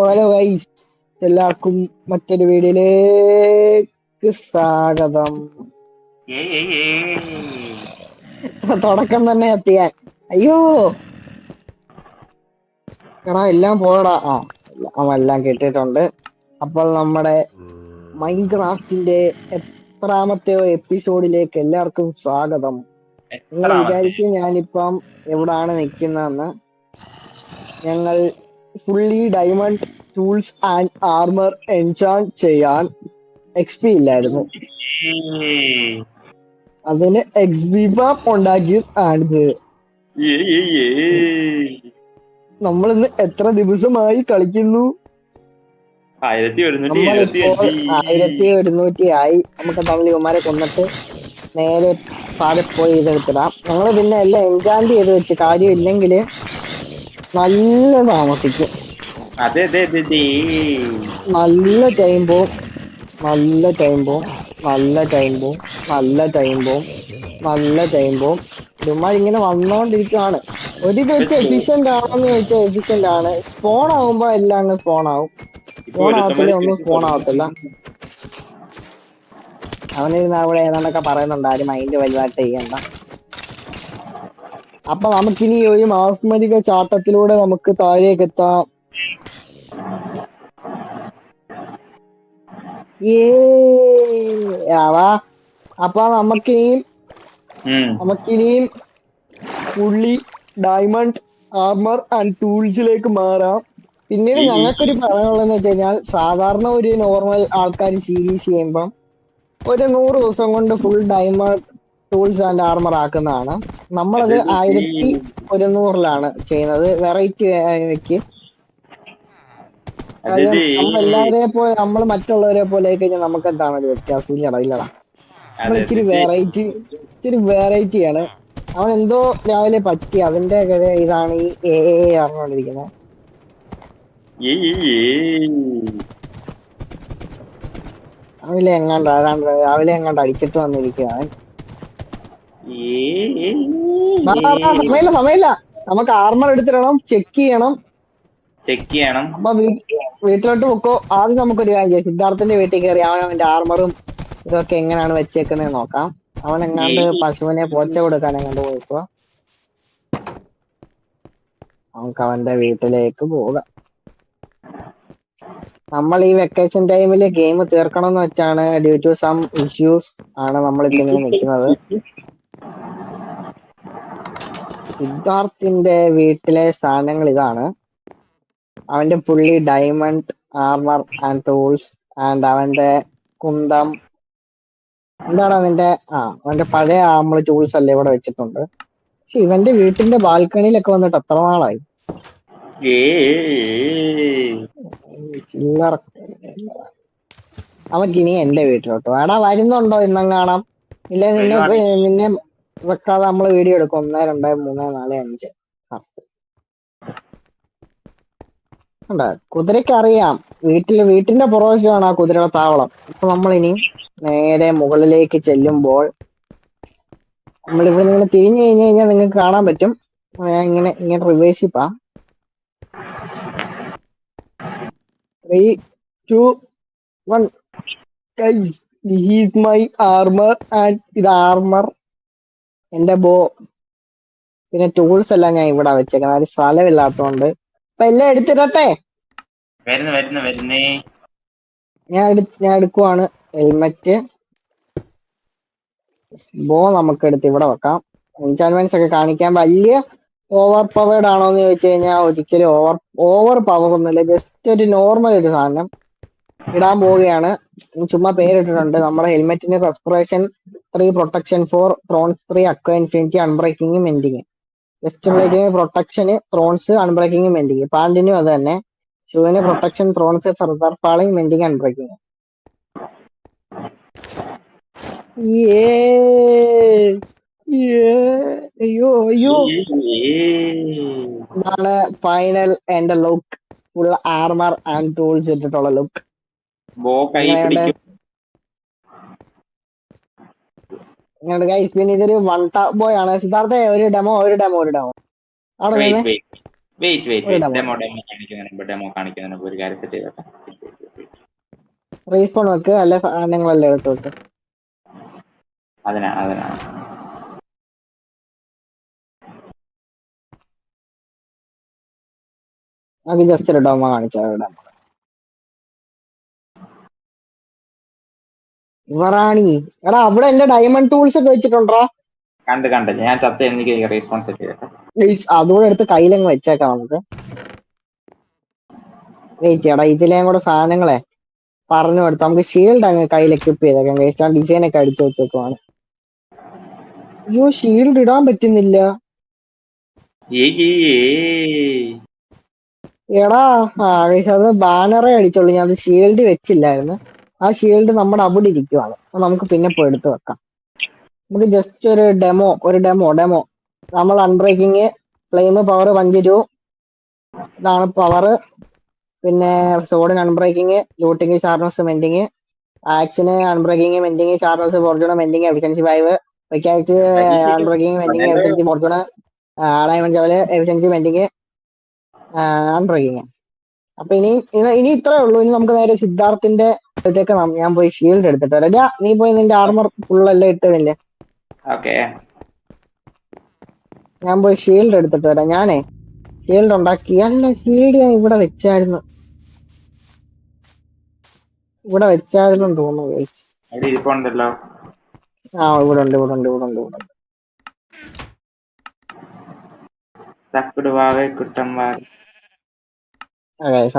Hello guys, എല്ലാവർക്കും മറ്റൊരു വീഡിയോയിലേക്ക് സ്വാഗതം. തുടക്കം തന്നെ എത്തിയാൻ അയ്യോ എടാ എല്ലാം പോയടാ. എല്ലാം കേട്ടിട്ടുണ്ട്. അപ്പോൾ നമ്മുടെ മൈൻക്രാഫ്റ്റിന്റെ എത്രാമത്തെയോ എപ്പിസോഡിലേക്ക് എല്ലാവർക്കും സ്വാഗതം. നിങ്ങൾ വിചാരിക്കും ഞാനിപ്പം എവിടാണ് നിൽക്കുന്നതെന്ന്. ഞങ്ങൾ fully diamond tools and armour enchant ചെയ്യാൻ എക്സ്പി ഇല്ലായിരുന്നു. അതിന് എക്സ്പി പാം ഉണ്ടാക്കിയതാണിത്. നമ്മളിന്ന് എത്ര ദിവസമായി കളിക്കുന്നു? നമ്മളിപ്പോൾ 1100 ആയി. നമുക്ക് തമ്മിൽ ഇവന്മാരെ കൊന്നിട്ട് നേരെ താഴെ പോയി ഇതെടുത്തിടാം. ഞങ്ങള് പിന്നെ എല്ലാം എൻചാന്റ് ചെയ്ത് വെച്ച് കാര്യമില്ലെങ്കിൽ നല്ല താമസിക്കും. നല്ല ടൈം പോവും. ഇവന്മാരിങ്ങനെ വന്നോണ്ടിരിക്കുവാണ്. ഒരിത് വെച്ച് എഫിഷ്യന്റ് ആണോന്ന് ചോദിച്ചാൽ എഫിഷ്യന്റ് ആണ്. സ്പോൺ ആവുമ്പോ എല്ലാം അങ്ങ് സ്പോൺ ആവും. സ്പോൺ ആവത്തില്ല, ഒന്നും സ്പോൺ ആവത്തില്ല. അവനിരുന്ന് അവിടെ ഏതാണ്ടൊക്കെ പറയുന്നുണ്ട്, ആരും മൈൻഡ് വലുതായിട്ട് ചെയ്യണ്ട. അപ്പൊ നമുക്കിനി ഒരു മാസ്മരിക ചാട്ടത്തിലൂടെ നമുക്ക് താഴേക്ക് എത്താം. അപ്പൊ നമുക്കിനിയും ഫുള്ളി ഡയമണ്ട് ആർമർ ആൻഡ് ടൂൾസിലേക്ക് മാറാം. പിന്നീട് ഞങ്ങൾക്കൊരു പറയാനുള്ളതെന്ന് വെച്ച് കഴിഞ്ഞാൽ, സാധാരണ ഒരു നോർമൽ ആൾക്കാർ സീരീസ് ചെയ്യുമ്പം ഒരു 100 ദിവസം കൊണ്ട് full diamond tools and armour ആക്കുന്നതാണ്. നമ്മളത് 1100 ചെയ്യുന്നത്. വെറൈറ്റി കാര്യം നമ്മൾ മറ്റുള്ളവരെ പോലെ കഴിഞ്ഞാൽ നമുക്ക് എന്താണ് ഒരു വ്യത്യാസം ഇല്ലടാ. നമ്മൾ ഇച്ചിരി വെറൈറ്റിയാണ്. അവൻ എന്തോ രാവിലെ പറ്റി, അതിന്റെ ഇതാണ് ഈ അറിഞ്ഞോണ്ടിരിക്കുന്നത്. രാവിലെ എങ്ങാണ്ട് അടിച്ചിട്ട് വന്നിരിക്കുകയാണ്. സമയമില്ല. നമുക്ക് ആർമർ എടുത്തിടണം, ചെക്ക് ചെയ്യണം. അപ്പൊ വീട്ടിലോട്ട് പൊക്കോ. ആദ്യം നമുക്കൊരു കാര്യം ചെയ്യാം. സിദ്ധാർത്ഥന്റെ വീട്ടിൽ കയറി അവന്റെ ആർമറും ഇതൊക്കെ എങ്ങനെയാണ് വെച്ചേക്കുന്നത് നോക്കാം. അവൻ എങ്ങാണ്ട് പശുവിനെ പോച്ച കൊടുക്കാൻ എങ്ങാണ്ട് പോയിക്കോ. നമുക്ക് അവന്റെ വീട്ടിലേക്ക് പോകാം. നമ്മൾ ഈ വെക്കേഷൻ ടൈമില് ഗെയിം തീർക്കണം എന്ന് വെച്ചാണ്, ഡ്യൂ ടു സം ഇഷ്യൂസ് ആണ് നമ്മളിപ്പോ ഇങ്ങനെ നിൽക്കുന്നത്. സിദ്ധാർത്ഥിന്റെ വീട്ടിലെ സാധനങ്ങൾ ഇതാണ്. അവന്റെ fully diamond armour and tools and അവന്റെ കുന്തം. എന്താണ് അവന്റെ പഴയ ആർമർ ടൂൾസ് അല്ലേ ഇവിടെ വെച്ചിട്ടുണ്ട്. പക്ഷെ ഇവന്റെ വീട്ടിന്റെ ബാൽക്കണിയിലൊക്കെ വന്നിട്ട് എത്ര നാളായി. അവക്കിനി എന്റെ വീട്ടിലോട്ട് വേടാ. വരുന്നുണ്ടോ ഇന്നെങ്ങാണം? ഇല്ല നിന്നെ വെക്കാതെ നമ്മള് വീഡിയോ എടുക്കും. 1 2 3 4 5. കുതിരയ്ക്ക് അറിയാം വീട്ടിന്റെ പുറവശമാണ് ആ കുതിരയുടെ താവളം. അപ്പൊ നമ്മളിനി നേരെ മുകളിലേക്ക് ചെല്ലുമ്പോൾ നമ്മളിവിടെ ഇങ്ങനെ തിരിഞ്ഞു കഴിഞ്ഞു കഴിഞ്ഞാൽ നിങ്ങൾക്ക് കാണാൻ പറ്റും. ഞാൻ ഇങ്ങനെ റിവേഴ്സിപ്പാ. 3 2 1. This is my armor and ഇത് ആർമർ, എന്റെ ബോ, പിന്നെ ടൂൾസ് എല്ലാം ഞാൻ ഇവിടെ വെച്ചേക്കുന്നത്. ഒരു സ്ഥലമില്ലാത്തോണ്ട് അപ്പൊ എല്ലാം എടുത്തിടട്ടെ. ഞാൻ എടുക്കുവാണ്. ഹെൽമെറ്റ്, ബോ നമുക്ക് എടുത്ത് ഇവിടെ വെക്കാം. എൻചാൻമെന്റ്സ് ഒക്കെ കാണിക്കാൻ വലിയ ഓവർ പവേർഡ് ആണോ എന്ന് ചോദിച്ചു കഴിഞ്ഞാൽ ഒരിക്കലും ഓവർ പവർ ഒന്നുമില്ല. ജസ്റ്റ് ഒരു നോർമൽ ഒരു സാധനം ഇടാൻ പോവുകയാണ്. ചുമ്മാ പേരിട്ടിട്ടുണ്ട്. നമ്മുടെ ഹെൽമെറ്റിന് respiration 3, protection 4, thorns 3, aqua infinity, unbreaking, mending. Vest പ്ലേറ്റിന് പ്രൊട്ടക്ഷൻ, ത്രോൺസ്, അൺബ്രേക്കിംഗ്, മെൻഡിങ്. പാന്റിനും അത് തന്നെ. ഷൂവിന് protection, thorns, feather falling, mending, unbreaking. അയ്യോ ഇതാണ് ഫൈനൽ എന്റെ look. Full armour and tools ഇട്ടിട്ടുള്ള ലുക്ക്. ഗൈസ്, പിന്നെ ഇതൊരു വൺ ടാപ്പ് ബോയ് ആണ്. സിദ്ധാർത്ഥ ഒരു ഡെമോ അവിടെ നിന്ന് വെയിറ്റ് ഒരു ഡെമോ ഡെമോ കാണിക്കുന്നതിന് മുമ്പ് ഒരു കാര്യം സെറ്റ് ചെയ്തോട്ടെ. റീസ്പോൺ വെക്ക്, അല്ലെ സാധനങ്ങളെല്ലാം എടുത്ത് വെക്ക്. അതിനാ അത് ജസ്റ്റ് ഒരു ഡെമോ കാണിച്ചാൽ ഡെമോ. ഇവറാണി എടാ അവിടെ എന്റെ ഡയമണ്ട് ടൂൾസ് ഒക്കെ വെച്ചിട്ടുണ്ടോ? കണ്ട് ഞാൻ ചത്ത എനിക്ക് റീസ്പോൺ സെറ്റ് ചെയ്തോട്ടെ. അതുകൂടെ എടുത്ത് കയ്യിലങ്ങ് വെച്ചേക്കാം നമുക്ക്. വെയിറ്റ് ചെയ്യടാ, ഇതിലേം കൂടെ സാധനങ്ങളെ പറഞ്ഞു കൊടുത്ത് നമുക്ക് ഷീൽഡ് അങ്ങ് കയ്യിൽ എക്വിപ്പ് ചെയ്തേക്കാം. വേസ്റ്റ് ആ ഡിസൈൻ ഒക്കെ അടിച്ചു വെച്ചേക്കുവാണ്. അയ്യോ ഷീൽഡ് ഇടാൻ പറ്റുന്നില്ല. എടാ അത് ബാനറേ അടിച്ചോളൂ, ഞാൻ അത് ഷീൽഡ് വെച്ചില്ലായിരുന്നു. ആ ഷീൽഡ് നമ്മുടെ അവിടെ ഇരിക്കുവാണ്. അപ്പൊ നമുക്ക് പിന്നെ പോയി എടുത്ത് വെക്കാം. നമുക്ക് ജസ്റ്റ് ഒരു ഡെമോ. നമ്മൾ അൺബ്രേക്കിങ്, ഫ്ലെയിം പവർ 5 ഇതാണ് പവർ. പിന്നെ സോഡിന് അൺബ്രേക്കിങ്, ലൂട്ടിങ്, ഷാർപ്നെസ്, മെൻഡിങ്, ആക്സിന് unbreaking, mending, sharpness, fortune, mending, efficiency 5, pickaxe unbreaking, mending, efficiency, fortune, diamond level, efficiency, mending, unbreaking. അപ്പൊ ഇനി ഇത്രേ ഉള്ളൂ. ഇനി നമുക്ക് നേരെ സിദ്ധാർത്ഥിന്റെ അടുത്തേക്ക് ഞാൻ പോയി ഷീൽഡ് എടുത്തിട്ട് വരാം. നീ പോയി നിന്റെ ആർമർ ഫുൾ എല്ലാം ഇട്ടതില്ലേ? ഞാൻ പോയി ഷീൽഡ് എടുത്തിട്ട് വരാം. ഞാനേ ഷീൽഡ് ഉണ്ടാക്കി. അല്ല ഷീൽഡ് ഞാൻ ഇവിടെ വെച്ചായിരുന്നു തോന്നുന്നു. ഇരിപ്പുണ്ടല്ലോ. ഇവിടെ ഉണ്ട്.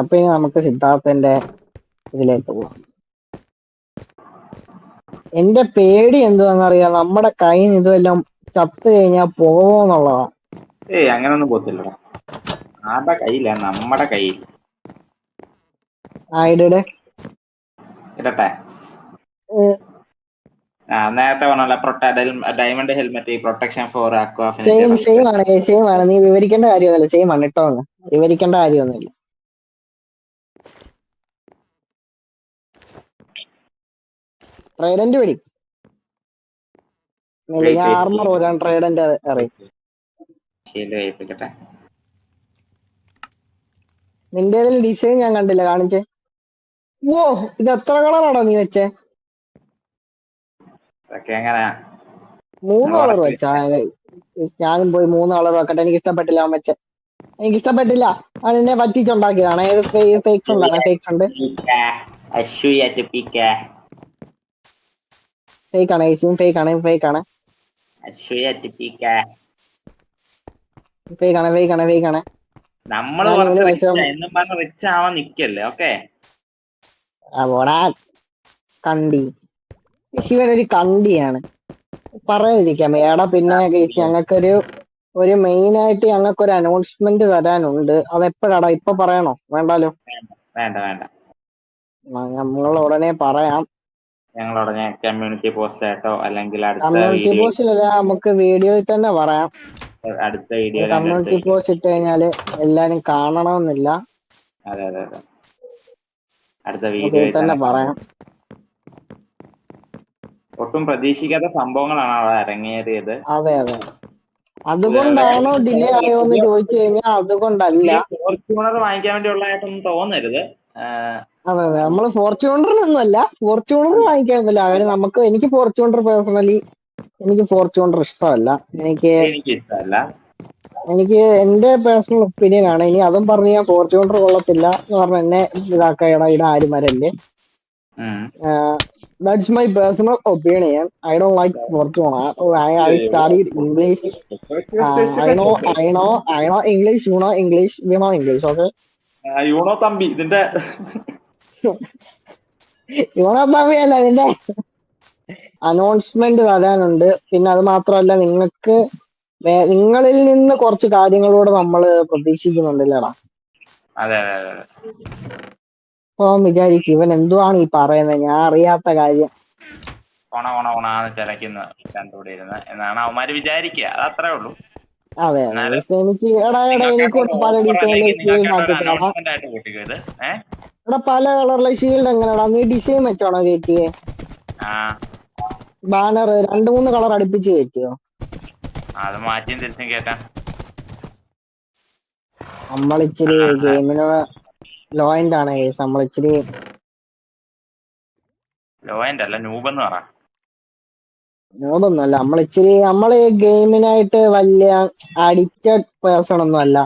അപ്പൊ ഇനി നമുക്ക് സിദ്ധാർത്ഥന്റെ ഇതിലേക്ക് പോവാം. എന്റെ പേടി എന്തുവാന്നറിയാം, നമ്മുടെ കയ്യിൽ നിന്ന് ഇതെല്ലാം ചത്ത് കഴിഞ്ഞാൽ പോവോന്നുള്ളതാ. അങ്ങനൊന്നും പോത്തില്ലടാ. ആരുടെ കയ്യില്ല, നമ്മുടെ കയ്യിൽ. ഇടട്ടെ. നേരത്തെ പറഞ്ഞ ഡയമണ്ട് ഹെൽമെറ്റ്, പ്രൊട്ടക്ഷൻ ഫോർ അക്വാ സെയിം ആണ്. നീ വിവരിക്കേണ്ട കാര്യമൊന്നുമില്ല. സെയിം ആണ് ഇട്ടോ. വിവരിക്കേണ്ട കാര്യമൊന്നുമില്ല. ട്രൈഡന്റ് പിടി. ഞാൻ ആർമർ വരാൻ ട്രൈഡന്റ് അറിയും. നിന്റെ ഡിസൈൻ ഞാൻ കണ്ടില്ല, കാണിച്ചേ. ഓ ഇത് എത്ര കളറാണോ നീ വെച്ചേ? 3 കളർ വെച്ചാ? ഞാനും പോയി 3 കളർ വെക്കട്ടെ. എനിക്ക് ഇഷ്ടപ്പെട്ടില്ല അവൻ വെച്ച. എനിക്കിഷ്ടപ്പെട്ടില്ല. അവൻ എന്നെ പറ്റിച്ചുണ്ടാക്കിയതാണ്. ഫേക്ക് ഫണ്ടാണ്. ഫേക്ക് ആണ്. നമ്മള് റിച്ച് ആവാൻ നിക്കല്ലേ. ഓക്കെ കണ്ടി ശിവൻ ഒരു കണ്ടിയാണ് പറയാതിരിക്കാം. എടാ പിന്നെ ഞങ്ങൾക്കൊരു മെയിൻ ആയിട്ട് ഞങ്ങൾക്കൊരു അനൗൺസ്മെന്റ് തരാനുണ്ട്. അതെപ്പോഴാടാ? ഇപ്പൊ പറയണോ? വേണ്ടാലോ. വേണ്ട. നമ്മൾ ഉടനെ പറയാം. ഞങ്ങൾ ഉടനെ കമ്മ്യൂണിറ്റി പോസ്റ്റ് ആയിട്ടോ അല്ലെങ്കിൽ കമ്മ്യൂണിറ്റി പോസ്റ്റിലല്ല, നമുക്ക് വീഡിയോയിൽ തന്നെ പറയാം. അടുത്ത വീഡിയോ കമ്മ്യൂണിറ്റി പോസ്റ്റ് ഇട്ട് കഴിഞ്ഞാല് എല്ലാരും കാണണമെന്നില്ല. അതെ അടുത്ത വീഡിയോയിൽ തന്നെ പറയാം. ഒട്ടും പ്രതീക്ഷിക്കാത്ത സംഭവങ്ങളാണ് അവിടെ അരങ്ങേറിയത്. അതെ അതുകൊണ്ടാണോ ഡിലേ ആയോന്ന് ചോദിച്ചു കഴിഞ്ഞാൽ അതുകൊണ്ടല്ല. ഫോർച്യൂണർ വാങ്ങിക്കാൻ വേണ്ടിയുള്ളതായിട്ടൊന്നും തോന്നരുത്. അതെ നമ്മള് ഫോർച്യൂണറിനൊന്നും അല്ല. ഫോർച്യൂണർ വാങ്ങിക്കാനൊന്നുമില്ല. കാര്യം എനിക്ക് ഫോർച്യൂണർ പേഴ്സണലി എനിക്ക് ഫോർച്യൂണർ ഇഷ്ടമല്ല. എനിക്ക് ഇഷ്ടമല്ല. എനിക്ക് എന്റെ പേഴ്സണൽ ഒപ്പീനിയൻ ആണ്. ഇനി അതും പറഞ്ഞ് ഞാൻ ഫോർച്യൂണർ കൊള്ളത്തില്ല എന്ന് പറഞ്ഞ എന്നെ ഇതാക്കാൻ ആരും വരല്ലേ. That's my personal opinion. I don't like Fortuna. I studied English. I know English. You know English. We know English. Okay. You know Thampi ഇതിന്റെ യൂണോ തമ്പി അല്ല, ഇതിന്റെ അനൗൺസ്മെന്റ് തരാനുണ്ട്. പിന്നെ അത് മാത്രമല്ല, നിങ്ങളിൽ നിന്ന് കുറച്ച് കാര്യങ്ങളോട് നമ്മൾ പ്രതീക്ഷിക്കുന്നുണ്ടല്ലേടാ. അപ്പൊ വിചാരിക്കും ഇവൻ എന്തുവാണ് ഈ പറയുന്നത്, ഞാൻ അറിയാത്ത കാര്യം ഓണാന്ന് ചിലക്കുന്ന കണ്ടുപിടിയിരുന്ന എന്നാണ് അവന്മാര് വിചാരിക്കുക. അത് അത്രേ ഉള്ളൂ. അതെ എനിക്ക് പല ഡിസൈനിൽ പല കളറിലെ ഷീൽഡ് എങ്ങനെയാടാ? നീ ഡിസൈൻ വെച്ചാണോ കയറ്റിയേ? ബാനർ 2-3 കളർ അടുപ്പിച്ച് കയറ്റിയോ? അത് മാറ്റിയും തിരിച്ചും കേട്ടാ. നമ്മളിച്ചിരി ഗെയിമിന് ലോയിന്റ് ആണ് കേസ്. നമ്മളിച്ചിരി ലോയന്റ് അല്ല, നൂബെന്ന് പറ. നോടൊന്നുമല്ല, നമ്മള് ഗെയിമിനായിട്ട് വലിയ അഡിക്റ്റഡ് പേഴ്സൺ ഒന്നും അല്ല.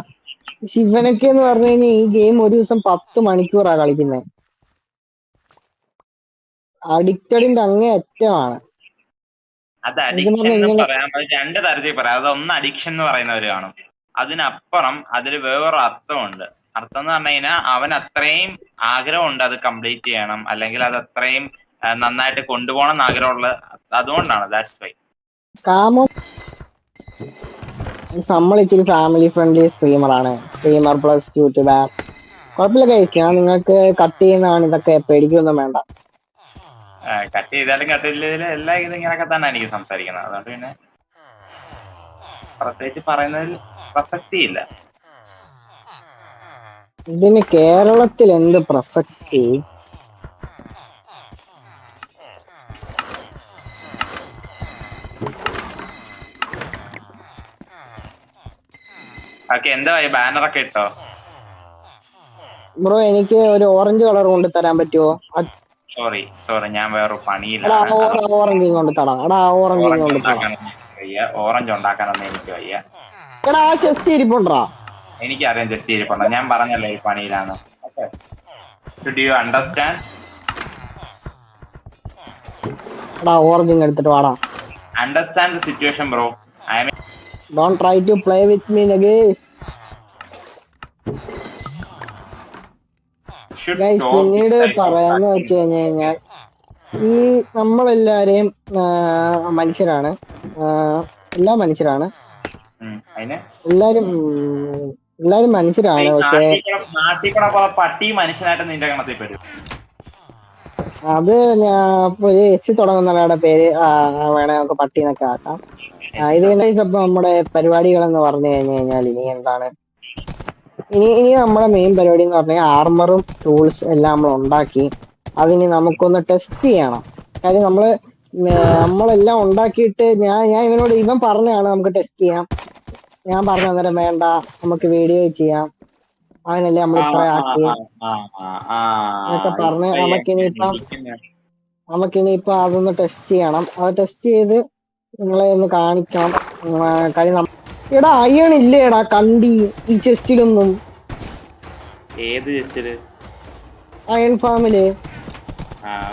പക്ഷെ ഇവനൊക്കെ എന്ന് പറഞ്ഞു കഴിഞ്ഞാൽ ഈ ഗെയിം ഒരു ദിവസം 10 മണിക്കൂറാ കളിക്കുന്നത്. അഡിക്റ്റഡിന്റെ അങ്ങേ അറ്റമാണ്. അത് ശരിക്കും അഡിക്ഷൻ പറഞ്ഞാൽ എന്ന് ഇങ്ങനെ പറയാൻ അത് രണ്ട് തരത്തിൽ പറയാം. അതൊന്ന് അഡിക്ഷൻ എന്ന് പറയുന്നവര് കാണും. അതിനപ്പുറം അതിൽ വേറൊരു അർത്ഥമുണ്ട്. അർത്ഥം എന്ന് പറഞ്ഞു കഴിഞ്ഞാൽ അവൻ അത്രയും ആഗ്രഹമുണ്ട് അത് കംപ്ലീറ്റ് ചെയ്യണം, അല്ലെങ്കിൽ അത് അത്രയും നന്നായിട്ട് കൊണ്ടുപോകണം എന്ന് ആഗ്രഹമുള്ള, അതുകൊണ്ടാണ്. That's why. കാമോ നമ്മളിച്ചിരി ഫാമിലി ഫ്രണ്ട്ലി സ്ട്രീമറാണ്. Streamer plus YouTuber. കുഴപ്പമില്ല കഴിച്ച്, ഞാൻ നിങ്ങൾക്ക് കട്ട് ചെയ്യുന്നതാണ്. ഇതൊക്കെ പേടിക്കൊന്നും വേണ്ട. കട്ട് ചെയ്താലും കട്ടില്ലെങ്കിലും എല്ലാം ഇത് ഇങ്ങനെയൊക്കെ തന്നെ എനിക്ക് സംസാരിക്കുന്നത്. അതുകൊണ്ട് പിന്നെ പ്രത്യേകിച്ച് പറയുന്നതിൽ പ്രസക്തിയില്ല. ഇതിന് കേരളത്തിൽ എന്ത് പ്രസക്തി? ഓക്കെ, എന്താ ബാനറൊക്കെ ഇട്ടോ? ബ്രോ എനിക്ക് ഒരു ഓറഞ്ച് കളർ കൊണ്ട് തരാൻ പറ്റുമോ? സോറി, ഞാൻ വേറൊരു എടാ പണിയിലാണ്. ഓറഞ്ച് കൊണ്ട് തടാം. എടാ ഓറഞ്ച് ഓറഞ്ച് കൊണ്ട് തടാം. ഉണ്ടാക്കാനൊന്നും എനിക്ക് വയ്യ. ഓറഞ്ച് ഉണ്ടാക്കാനൊന്നും എനിക്ക് വയ്യ. എടാ ആ ചെസ്റ്റ് ഇരിപ്പുണ്ടാ? എനിക്കറിയാം ജസ്റ്റ് ഇരിപ്പുണ്ടോ. ഞാൻ പറഞ്ഞല്ലോ ഈ പണിയിലാണ്. Okay, should you understand? എടാ ഓറഞ്ച് എടുത്തിട്ട് വാടാ. Understand the situation bro. I mean don't try to play with me Nagesh. Should guys stop this പിന്നീട് ടൈപ്പ് ഓഫ് പറയാന്ന് വെച്ച് ടാക്കിംഗ്. കഴിഞ്ഞു കഴിഞ്ഞാൽ ഈ നമ്മളെല്ലാരെയും മനുഷ്യരാണ്. എല്ലാ മനുഷ്യരാണ്. അതിന് എല്ലാരും എല്ലാരും മനുഷ്യരാണ്. പക്ഷെ നാട്ടിൽ കൂടെ പട്ടി മനുഷ്യനായിട്ട് നിന്റെ കണത്തിൽ വരും. അത് ഞാൻ എച്ച് തുടങ്ങുന്ന ഒരാളുടെ പേര് വേണേ നമുക്ക് പട്ടിന്നൊക്കെ ആക്കാം. ഇത് ഇപ്പൊ നമ്മുടെ പരിപാടികൾ എന്ന് പറഞ്ഞു കഴിഞ്ഞു കഴിഞ്ഞാൽ ഇനി എന്താണ്, ഇനി നമ്മുടെ മെയിൻ പരിപാടി എന്ന് പറഞ്ഞാൽ ആർമറും ടൂൾസ് എല്ലാം നമ്മൾ ഉണ്ടാക്കി അതിന് നമുക്കൊന്ന് ടെസ്റ്റ് ചെയ്യണം. കാര്യം നമ്മളെല്ലാം ഉണ്ടാക്കിയിട്ട് ഞാൻ ഇവൻ പറഞ്ഞാണ് നമുക്ക് ടെസ്റ്റ് ചെയ്യാം. ഞാൻ പറഞ്ഞ അന്നേരം വേണ്ട, നമുക്ക് വീഡിയോ ചെയ്യാം, അതിനല്ലേ നമ്മൾ ഇത്ര ആക്കി എന്നൊക്കെ പറഞ്ഞ് നമുക്കിനിയിപ്പൊ അതൊന്ന് ടെസ്റ്റ് ചെയ്യണം. അത് ടെസ്റ്റ് ചെയ്ത് നിങ്ങളെ ഒന്ന് കാണിക്കണം. കാര്യം എടാ അയൺ ഇല്ലേടാ കണ്ടി ഈ ചെസ്റ്റിലൊന്നും. ഏത് ചെസ്റ്റില്? അയൺ ഫാമില്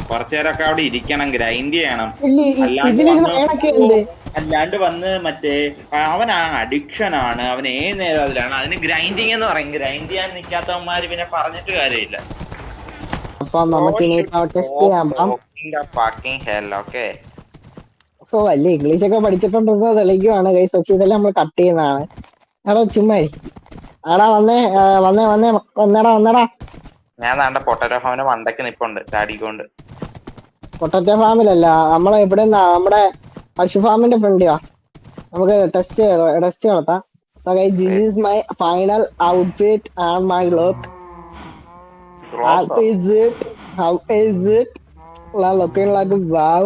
കുറച്ചു നേരമൊക്കെ അവിടെ ഇരിക്കണം, ഗ്രൈൻഡ് ചെയ്യണം. ഇതിലിരുന്ന് അയണൊക്കെ ഉണ്ട്. അല്ലാണ്ട് വന്ന് മറ്റേ അവൻ അഡിക്ഷൻ ആണ്, അവൻ ഏത് നേരം അതിലാണ്. അതിന് ഗ്രൈൻഡിങ് എന്ന് പറയും. ഗ്രൈൻഡ് ചെയ്യാൻ നിൽക്കാത്തവന്മാര് പിന്നെ പറഞ്ഞിട്ട് കാര്യമില്ല. അപ്പൊ നമുക്കിനിയിപ്പോ ടെസ്റ്റ് ചെയ്യാം. ഓ വലിയ ഇംഗ്ലീഷ് ഒക്കെ പഠിച്ചിട്ടുണ്ടെന്ന് തെളിയിക്കുവാണ് ഗൈസ്. പക്ഷെ ഇതെല്ലാം നമ്മൾ കട്ട് ചെയ്യുന്നതാണ്. എടാ ചുമ്മാ ആടാ വന്നേടാ. ഞാൻ നാണ്ട പൊട്ടറ്റോ ഫാമിന്റെ മണ്ടയ്ക്ക് നിപ്പുണ്ട് ചാടിക്കൊണ്ട്. പൊട്ടറ്റോ ഫാമിലല്ല, നമ്മളെ ഇവിടെ നമ്മുടെ പശു ഫാമിന്റെ ഫ്രണ്ടിയാ. നമുക്ക് ടെസ്റ്റ് നടത്താം. This is my final outfit and my look. How is it? Looking like a wow.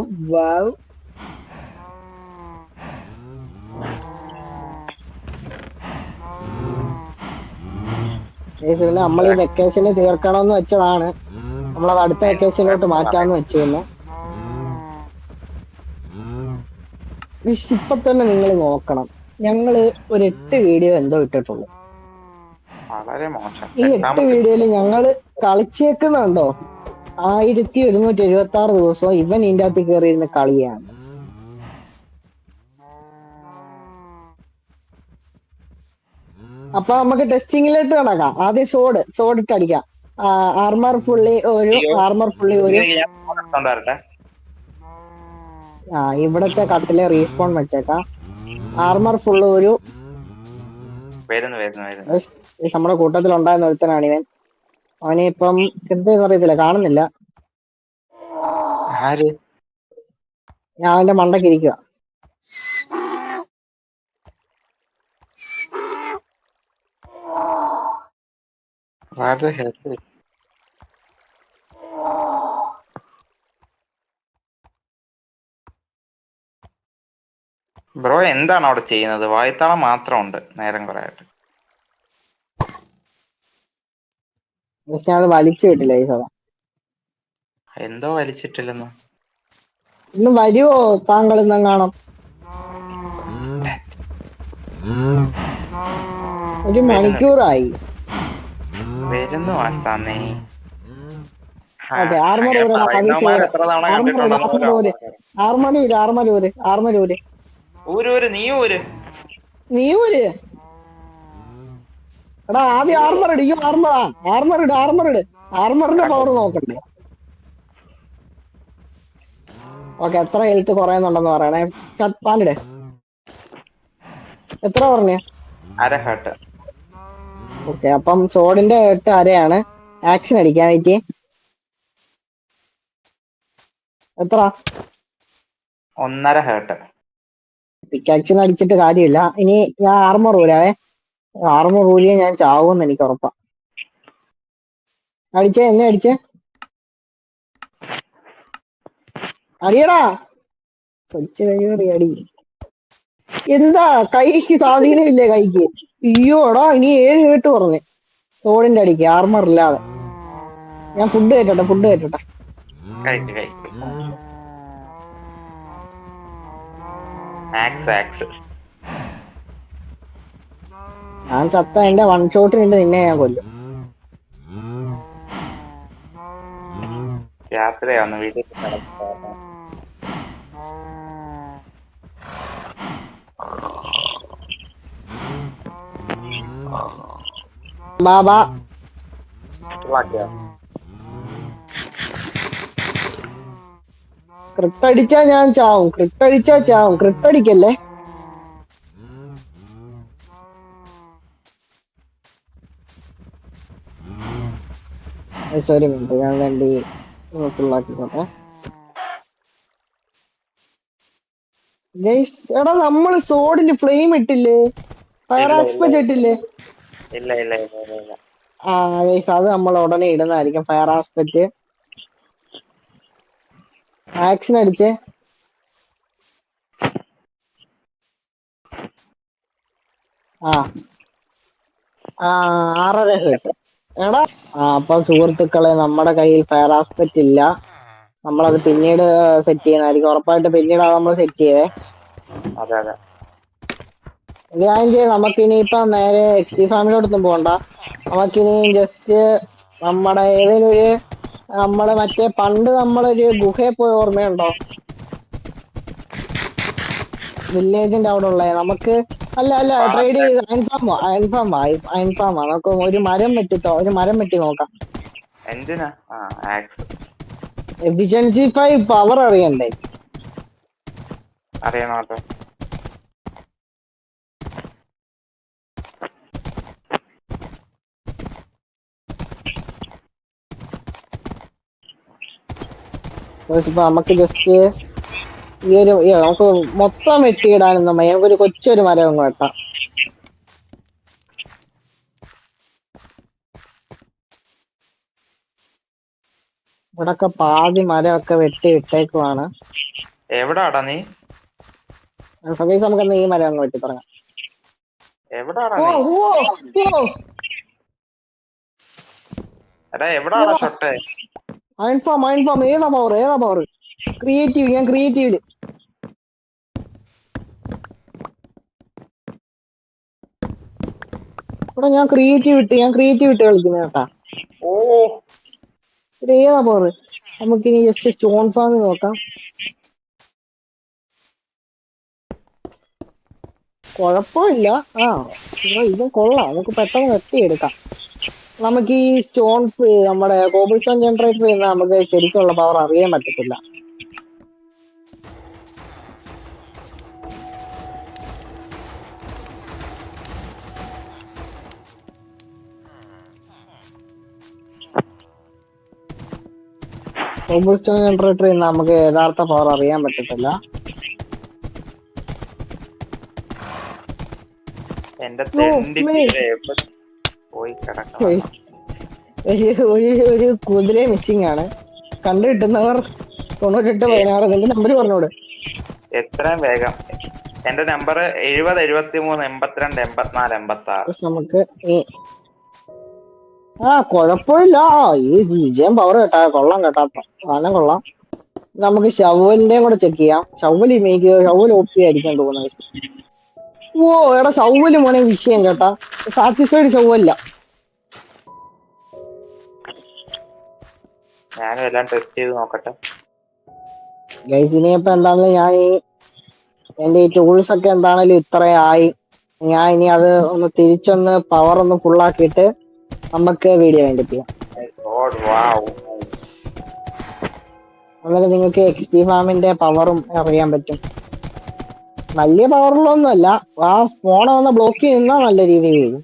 നമ്മൾ ഈ വെക്കേഷന് തീർക്കണമെന്ന് വെച്ചതാണ്. നമ്മളത് അടുത്ത വെക്കേഷനിലോട്ട് മാറ്റാന്ന് വെച്ചു. ഇപ്പൊ തന്നെ നിങ്ങൾ നോക്കണം, ഞങ്ങള് ഒരു 8 വീഡിയോ എന്തോ ഇട്ടിട്ടുള്ളൂ. വളരെ മോശം. ഈ 8 വീഡിയോയില് ഞങ്ങള് കളിച്ചേക്കുന്നുണ്ടോ 1776 ദിവസവും ഇവൻ ഇതിന്റെ അകത്ത് കയറിയിരുന്ന് കളിയാണ്. അപ്പൊ നമുക്ക് ടെസ്റ്റിങ്ങിലോട്ട് കിടക്കാം. ആദ്യം സോഡ് ഇട്ട് അടിക്കാം. ആർമർ ഫുള്ളി ഒരു ഇവിടത്തെ കട്ടിലെ റീസ്പോൺ വെച്ചേക്കാം. ആർമർ ഫുള്ള് ഒരു നമ്മുടെ കൂട്ടത്തിൽ ഉണ്ടായിരുന്ന ഒരുത്തനാണ് ഇവൻ. അവനെ ഇപ്പം എന്താന്ന് അറിയത്തില്ല, കാണുന്നില്ല. ഞാൻ അവന്റെ മണ്ടയ്ക്ക് ഇരിക്കുക. ബ്രോ എന്താണ് അവിടെ ചെയ്യുന്നത്? വായത്താളം മാത്രമുണ്ട് നേരം കുറെ ആയിട്ട്. പക്ഷെ അത് വലിച്ചു കിട്ടില്ല ഈ സഭ. എന്തോ വലിച്ചിട്ടില്ലെന്ന്. ഇന്ന് വരുവോ താങ്കൾ ഇന്നും കാണാം? ഒരു മണിക്കൂറായി. വരുന്നു ആസാന്നേ. ഓക്കെ, ആർമർ ഊരടാ, അത് പറയുന്നവന്മാർ ഷുവർ. എത്ര തവണ ആർമർ ഊര്, കണ്ടിട്ടുണ്ടെന്ന് ആർമർ പോലും ഊര്, ആർമർ ഊര്, ആർമർ ഊര്, ആർമർ ഊര്. ഊരൂര്, നീ ഊര്. നീ ഊര്. എടാ ആദ്യം ആർമർ ഇട്. ഈ ആർമറാ, ആർമർ ഇട്, ആർമർ ഇട്. ആർമറിന്റെ പവർ നോക്കണ്ടേ? ഓക്കെ, എത്ര ഹെൽത്ത് കുറയുന്നുണ്ടെന്ന് പറയണേ. പാൻഡ് എത്ര പറഞ്ഞു? അര ഹേർട്ട്. ഓക്കെ, അപ്പം സോഡിന്റെ 8 അരയാണ്. ആക്ഷൻ അടിക്കാൻ പറ്റി എത്ര? 1.5 ഹേർട്ട്. പിക്കാക്സിന് അടിച്ചിട്ട് കാര്യമില്ല. ഇനി ഞാൻ ആർമർ ഊരാവേ. ആർമർ ഊരിയെ ഞാൻ ചാവൂന്ന് എനിക്ക് ഉറപ്പാ. അടിച്ചേ, എന്നെ അടിച്ചേ. അടിയടാ, കൊച്ചു കഴിവറി അടി. എന്താ കൈക്ക് സ്വാധീനമില്ലേ കൈക്ക്? അയ്യോടാ, ഇനി 7 കേട്ട് പറഞ്ഞു തോടിന്റെ അടിക്ക് ആർമർ ഇല്ലാതെ. ഞാൻ ഫുഡ് കയറ്റട്ടെ, ഫുഡ് കയറ്റട്ടെ. ഞാൻ ചത്ത എന്റെ വൺ ഷോട്ടിനിട്ട് നിന്നെ ഞാൻ കൊല്ലും. രാത്രിയാവുന്നു, വീട്ടിൽ ബാബാ ക്രിട്ട് അടിച്ചാ ഞാൻ ചാവും, ക്രിട്ട് അടിച്ചാ ചാവും. ക്രിട്ട് അടിക്കല്ലേ. സോറി മിനിറ്റ്, ഞാൻ വേണ്ടി ഫുള്ളാക്കിക്കോട്ടെ. എടാ നമ്മള് സോഡില് ഫ്ലെയിം ഇട്ടില്ലേ? ഫയർ ആസ്പെക്ട് ഇട്ടില്ലേ? ഇല്ല. ആ ഗൈസ്, അത് നമ്മൾ ഉടനെ ഇടുന്നതായിരിക്കും. ഫയർ ആസ്പെക്ട് ആക്ഷൻ അടിച്ചേ. ആ 6.5 ഹേർട്ട്. എടാ അപ്പൊ സുഹൃത്തുക്കളെ, നമ്മുടെ കയ്യിൽ ഫയർ ആസ്പെക്ട് ഇല്ല. നമ്മളത് പിന്നീട് സെറ്റ് ചെയ്യുന്നതായിരിക്കും. ഉറപ്പായിട്ട് പിന്നീട് അത് നമ്മൾ സെറ്റ് ചെയ്യേ. അതെ. നമുക്കിനിയിപ്പൊ നേരെ എക്സ്പി ഫാമിലോട്ടൊന്നും പോകണ്ട. നമുക്കിനി ജസ്റ്റ് നമ്മുടെ ഏതെങ്കിലും ഒരു മറ്റേ പണ്ട് നമ്മളൊരു ഗുഹയിൽ പോയ ഓർമ്മയുണ്ടോ? വില്ലേജിന്റെ അവിടെ ഉള്ള നമുക്ക് അല്ല ട്രേഡ് ചെയ്ത് അയൺഫാം നമുക്ക് ഒരു മരം വെട്ടി നോക്കാം. എന്തിനാ? എഫിഷ്യൻസി 5 പവർ അറിയണ്ടേ? അറിയണോട്ടോ. ഇപ്പൊ നമുക്ക് ജസ്റ്റ് നമുക്ക് മൊത്തം വെട്ടിയിടാനൊന്നും വയ്യ. നമുക്കൊരു കൊച്ചൊരു മരം അങ്ങ് വെട്ടാം. ഇവിടൊക്കെ പാതി മരമൊക്കെ വെട്ടി ഇട്ടേക്കുവാണ്. എവിടാടാ നീ? സമയത്ത് നമുക്ക് ഈ മരം അങ്ങ് വെട്ടി തുടങ്ങാം. എവിടാടാ നീ? എടാ എവിടാടാ ഷൊട്ടെ? അയൺഫാം ഏതാ പവർ? ക്രിയേറ്റീവ്, ഞാൻ ക്രിയേറ്റീവില്. ഇവിടെ ഞാൻ ക്രിയേറ്റീവ് ഇട്ട് കളിക്കുന്ന കേട്ടാ. ഇവിടെ ഏതാ പവർ? നമുക്കിനി ജസ്റ്റ് സ്റ്റോൺ ഫാം നോക്കാം. കുഴപ്പമില്ല. ഇതും കൊള്ളാം. നമുക്ക് പെട്ടെന്ന് വെട്ടിയെടുക്കാം. നമുക്ക് ഈ സ്റ്റോൺ നമ്മുടെ കോബിൾ സ്റ്റോൺ ജനറേറ്റർ ചെയ്യുന്ന നമുക്ക് ശരിക്കുള്ള പവർ അറിയാൻ പറ്റത്തില്ല. കോബിൾ സ്റ്റോൺ ജനറേറ്റർ ചെയ്യുന്ന നമുക്ക് യഥാർത്ഥ പവർ അറിയാൻ പറ്റത്തില്ല. ഒരു കുതിര മിസ്സിംഗ് ആണ്. കണ്ടു കിട്ടുന്നവർ 9816. നിന്റെ നമ്പർ പറഞ്ഞോട്. എത്രയും വേഗം. എന്റെ നമ്പർ 70 73 82 84 86. നമുക്ക് കൊഴപ്പില്ല. ഈ വിജയം പവർ കേട്ടാ കൊള്ളാം കേട്ടാ, സാധനം കൊള്ളാം. നമുക്ക് ഷവലിന്റെയും കൂടെ ചെക്ക് ചെയ്യാം. ഷവൽ ഓപ്പി ആയിരിക്കും തോന്നുന്നത്. ഓ എടാ ഷവല് മോനെ വിഷയം കേട്ടാ, സാറ്റിസ്ഫൈഡ് ഷവല്ല. ഞാനും എല്ലാം ടെസ്റ്റ് ചെയ്ത് നോക്കട്ടെ. ഇനിയിപ്പോ എന്താണെങ്കിലും എന്റെ ഈ ടൂൾസ് ഒക്കെ എന്താണെങ്കിലും ഇത്രയായി. ഞാൻ ഇനി അത് ഒന്ന് തിരിച്ചൊന്ന് പവർ ഒന്ന് ഫുള്ളാക്കിയിട്ട് നമുക്ക് വീഡിയോ വൈൻഡപ്പ് ചെയ്യാം. അങ്ങനെ നിങ്ങൾക്ക് എക്സ്പി ഫാമിന്റെ പവറും അറിയാൻ പറ്റും. വലിയ പവറുള്ളൊന്നുമല്ല, ആ ഫോൺ വന്ന് ബ്ലോക്ക് ചെയ്യുന്ന നല്ല രീതിയിൽ വീഴും.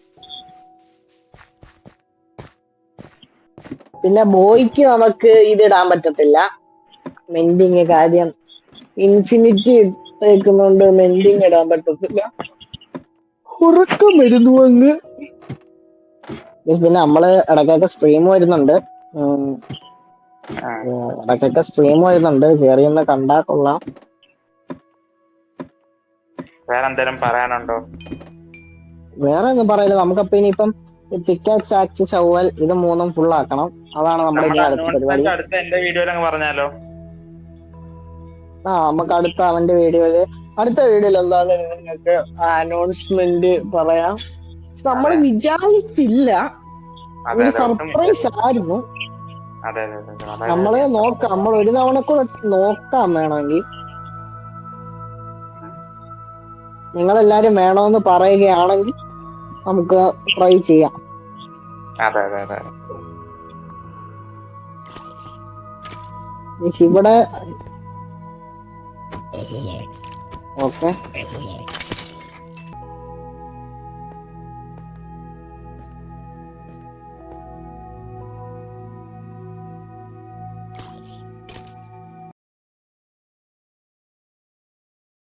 പിന്നെ ബോയ്ക്ക് നമുക്ക് ഇതിടാൻ പറ്റത്തില്ല, മെൻഡിങ് കാര്യം ഇൻഫിനിറ്റി ഇട്ടേക്കുന്നോണ്ട് മെൻഡിങ് ഇടാൻ പറ്റത്തില്ല. ഉറക്കം വരുന്നു അങ്ങ്. പിന്നെ നമ്മള് ഇടയ്ക്കൊക്കെ സ്ട്രീം വരുന്നുണ്ട്, കേറി ഒന്ന് കണ്ടാ കൊള്ളാം. വേറെ എന്തെങ്കിലും പറയാനുണ്ടോ? വേറെ ഒന്നും പറയില്ല. നമുക്കപ്പൊ ഇനിയിപ്പം പിക്കാക്സ്, ആക്സ്, ഷവൽ ഇത് മൂന്നും ഫുൾ ആക്കണം. അതാണ് നമ്മുടെ ഇനി അടുത്ത പരിപാടി. അടുത്ത എന്റെ വീഡിയോയിൽ അങ്ങ് പറഞ്ഞാലോ? നമുക്ക് അടുത്ത വീഡിയോയില് എന്താണ് നിങ്ങൾക്ക് അനൗൺസ്മെന്റ് പറയാം. നമ്മൾ വിചാരിച്ചില്ല, ഒരു സർപ്രൈസ് ആയിരുന്നു. നമ്മള് നോക്കാം, നമ്മൾ ഒരു തവണ കൂടെ നോക്കാം. വേണമെങ്കിൽ നിങ്ങളെല്ലാരും വേണമെന്ന് പറയുകയാണെങ്കിൽ നമുക്ക് ട്രൈ ചെയ്യാം. ഇവിടെ ഓക്കെ.